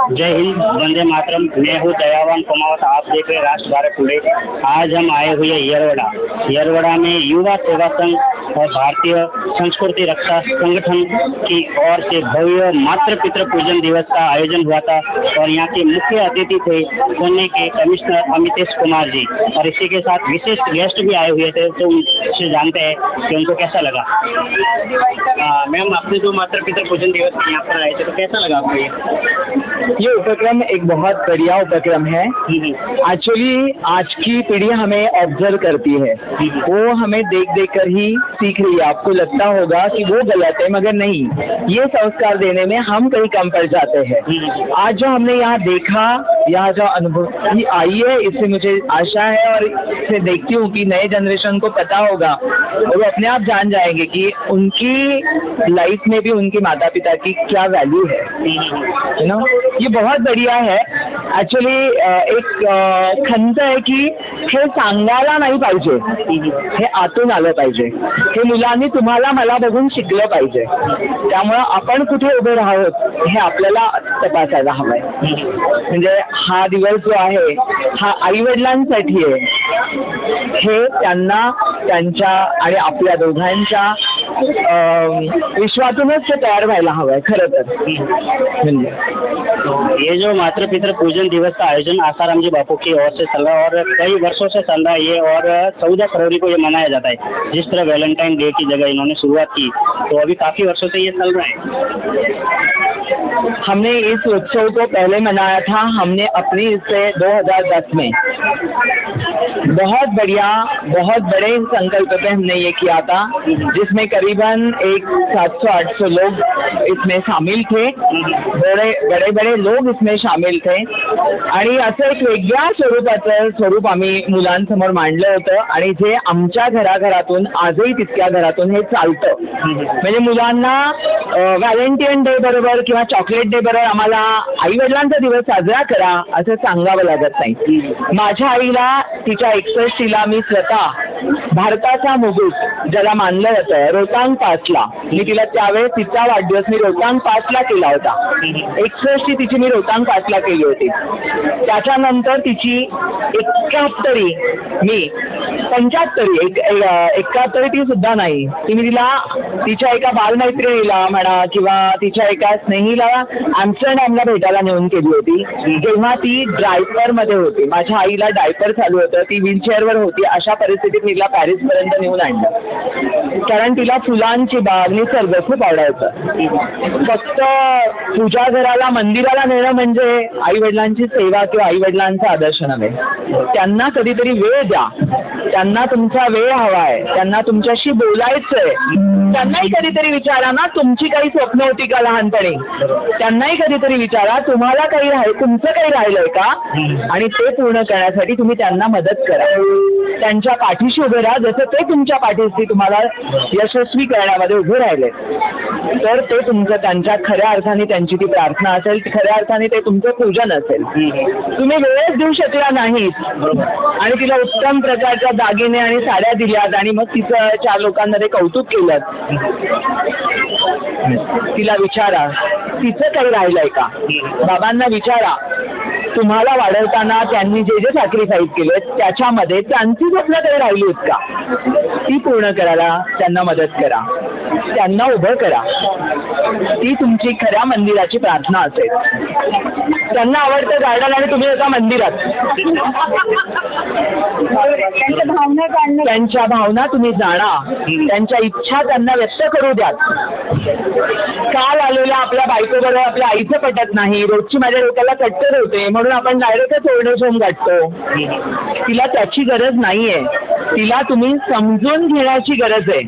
जय हिंद, वंदे मातरम। मैं हूँ दयावान कुमावत, आप देख रहे राष्ट्र भारत टुडे। आज हम आए हुए येरवड़ा में युवा सेवा संघ और भारतीय संस्कृति रक्षा संगठन की ओर से भव्य मातृ पितृ पूजन दिवस का आयोजन हुआ था और यहाँ के मुख्य अतिथि थे पुणे के कमिश्नर अमितेश कुमार जी और इसी के साथ विशेष गेस्ट भी आए हुए थे। तो उनसे जानते हैं कि उनको कैसा लगा। मैम, आपने जो मातृ पितृ पूजन दिवस यहाँ पर आए थे तो कैसा लगा आपको? ये उपक्रम एक बहुत बढ़िया उपक्रम है। एक्चुअली आज की पीढ़ी हमें ऑब्जर्व करती है, वो हमें देख देख कर ही सीख रही है। आपको लगता होगा कि वो गलत है, मगर नहीं, ये संस्कार देने में हम कहीं कम पड़ जाते हैं। आज जो हमने यहाँ देखा, यहाँ जो अनुभूति आई है, इससे मुझे आशा है और इसे देखती हूँ कि नए जनरेशन को पता होगा और वो अपने आप जान जाएंगे कि उनकी लाइफ में भी उनके माता पिता की क्या वैल्यू है। यू नो, ये बहुत बढ़िया है। ॲक्च्युली एक खंत आहे की हे सांगायला नाही पाहिजे, हे आतून आलं पाहिजे, हे मुलांनी तुम्हाला मला बघून शिकलं पाहिजे। त्यामुळे आपण कुठे उभे राहत हे आपल्याला तपासायला हवंय। म्हणजे हा दिवस जो आहे हा आई वडिलांसाठी आहे, हे त्यांना त्यांच्या आणि आपल्या दोघांच्या विश्वातूनच ते तयार व्हायला हवंय खरं तर। ये जो मातृ पितृ पूजन दिवस का आयोजन आसाराम जी बापू की ओर से चल रहा है और कई वर्षों से चल रहा है ये, और 14 फरवरी को ये मनाया जाता है। जिस तरह वैलेंटाइन डे की जगह इन्होंने शुरुआत की, तो अभी काफी वर्षों से ये चल रहा है। हमने इस उत्सव को पहले मनाया था, हमने अपनी इससे 2010 में बहुत बढ़िया, बहुत बड़े संकल्प पे हमने ये किया था, जिसमें करीबन 700-800 लोग इसमें शामिल थे। बड़े बड़े लोग इसमें शामिल थे आणि असं एक वेगळ्या स्वरूपाचं स्वरूप आम्ही मुलांसमोर मांडलं होतं आणि जे आमच्या घराघरातून आजही तितक्या घरातून हे चालतं। म्हणजे मुलांना व्हॅलेंटाईन डे बरोबर किंवा चॉकलेट डे बरोबर आम्हाला आई वडिलांचा दिवस साजरा करा असं सांगावं लागत नाही। माझ्या आईला तिच्या 61ला मी स्वतः भारताचा मुकुट ज्याला मानलं होतं रोहतांग पासला, मी तिला त्यावेळेस तिचा वाढदिवस मी रोहतांग पासला केला होता। 61 तिची मी रोहतांग पासला केली होती। त्याच्यानंतर तिची 71 मी 75 71 ती सुद्धा नाही, ती मी तिला तिच्या एका बालमैत्रिणीला म्हणा किंवा तिच्या एका स्नेहीला ॲम्स्टरडॅमला भेटायला नेऊन केली होती, जेव्हा ती डायपरमध्ये होती। माझ्या आईला डायपर चालू होतं, ती व्हीलचेअरवर होती, अशा परिस्थितीत तिला पॅरिसपर्यंत नेऊन आणलं, कारण तिला फुलांची बाग, निसर्ग खूप आवडायचं। फक्त पूजा घराला, मंदिराला नेणं म्हणजे आई वडिलांची सेवा किंवा आई वडिलांचा आदर्श नव्हे। त्यांना कधीतरी वेळ द्या, त्यांना तुमचा वेळ हवाय, त्यांना तुमच्याशी बोलायचंय, त्यांनाही कधीतरी विचारा ना तुमची काही स्वप्न होती का लहानपणी, त्यांनाही कधीतरी विचारा तुम्हाला काही तुमचं काही राहिलंय का, आणि ते पूर्ण करण्यासाठी तुम्ही त्यांना मदत करा, त्यांच्या पाठीशी उभे राहा, जसं ते तुमच्या पाठीशी तुम्हाला यशस्वी करण्यामध्ये उभे राहिले, तर ते तुमचं त्यांच्या खऱ्या अर्थाने त्यांची ती प्रार्थना असेल, खऱ्या अर्थाने ते तुमचं पूजन असेल। तुम्ही वेळच देऊ शकला नाहीत आणि तिला उत्तम प्रकारच्या दागिने आणि साड्या दिल्यात आणि मग तिचं 4 लोकांमध्ये कौतुक केलं, तिला विचारा तिचं काही राहिलंय का। बाबांना विचारा तुम्हाला वाढवताना त्यांनी जे जे सॅक्रिफाईस केले त्याच्यामध्ये त्यांची स्वप्न काही राहिली आहेत का, ती पूर्ण करायला त्यांना मदत करा, त्यांना उभं करा, ती तुमची खऱ्या मंदिराची प्रार्थना असेल। त्यांना आवडतं गार्डन आणि तुम्ही एका मंदिरात, त्यांच्या भावना तुम्ही जाणा, त्यांच्या इच्छा त्यांना व्यक्त करू द्या। काल आलेल्या आपल्या बायकोबरोबर आपल्या आईचं पटत नाही, रोजची माझ्या डोक्याला कट्टर होते म्हणून आपण डायरेक्टच ओरडे सोम गाठतो, तिला त्याची गरज नाहीये, तिला तुम्ही समजून घेण्याची गरज आहे।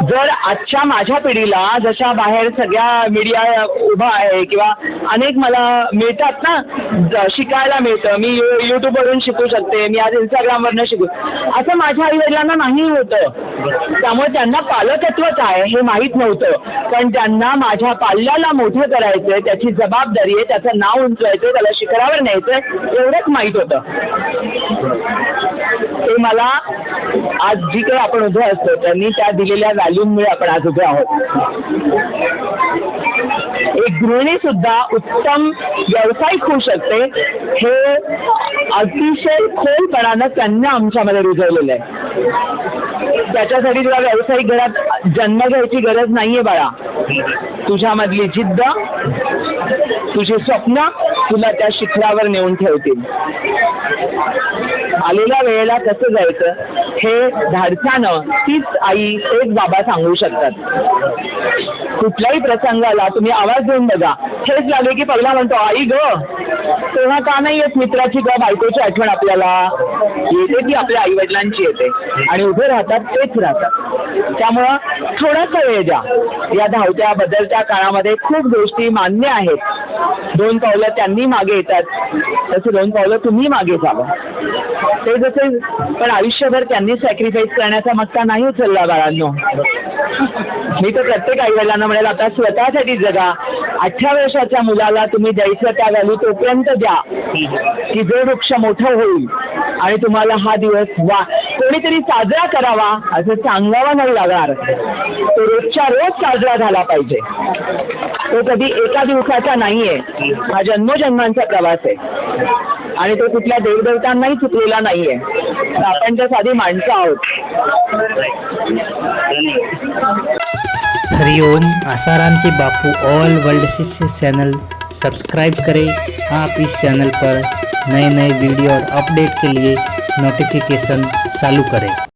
जर आजच्या माझ्या पिढीला जशा बाहेर सगळ्या मीडिया उभा आहे किंवा अनेक मला मिळतात ना, शिकायला मिळतं, मी यूट्यूबवरून शिकू शकते, मी आज इंस्टाग्रामवरनं शिकू, असं माझ्या आई वडिलांना नाही होतं। त्यामुळे त्यांना पालकत्व काय हे माहीत नव्हतं, पण त्यांना माझ्या पाल्याला मोठं करायचंय, त्याची जबाबदारी आहे, त्याचं नाव उंचवायचंय, त्याला शिखरावर न्यायचंय एवढंच माहीत होतं। ते मला आज जी काही आपण उभे असतो त्यांनी त्या दिलेल्या व्हॅल्यूमुळे आपण आज उभे आहोत। एक गृहिणी सुद्धा उत्तम व्यावसायिक होऊ शकते हे अतिशय खोलपणानं त्यांनी आमच्यामध्ये रुजवलेलं आहे. त्याच्यासाठी तुला व्यावसायिक घरात जन्म घ्यायची गरज नाहीये बाळा. तुझ्यामधली जिद्द, तुझी स्वप्न तुला त्या शिखरावर नेऊन ठेवतील. आलेल्या वेळेला कसं जायचं हे धाडसानं तीच आई तेच बाबा सांगू शकतात. कुठल्याही प्रसंगाला तुम्ही आवाज देऊन बघा, हेच लागले की पहिला म्हणतो आई ग, तेव्हा का नाही येत मित्राची ग बायकोची आठवण आपल्याला येते, ती आपल्या आई वडिलांची येते आणि उभे राहतात तेच राहतात. त्यामुळं थोडासा वेळ द्या. या धावत्या बदलत्या काळामध्ये खूप गोष्टी मान्य आहेत. 2 पावलं त्यांनी मागे येतात, तसे 2 पावलं तुम्ही मागे जावं. ते जसे पण आयुष्यभर त्यांनी सॅक्रिफाईस करण्याचा मक्का नाही उचलला बाळांनो. मी तर प्रत्येक आईवडिलांना म्हणेल आता स्वतःसाठी जगा. 18 वर्षाच्या मुलाला तुम्ही द्यायचं त्या व्हॅल्यू तोपर्यंत द्या की जो वृक्ष मोठं होईल आणि तुम्हाला हा दिवस कोणीतरी साजरा करावा असं सांगावं नाही लागणार. तो रोजच्या रोज साजरा झाला पाहिजे. तो कधी एका दिवसाचा नाहीये, हा जन्मोजन्मांचा प्रवास आहे आणि तो कुठल्या देवदेवतांनाही चुकलेला नाहीये. आपण तर साधी माणसं आहोत. हरिओम आसाराम से बापू ऑल वर्ल्ड शिष्य चैनल सब्सक्राइब करें। आप इस चैनल पर नए नए वीडियो और अपडेट के लिए नोटिफिकेशन चालू करें।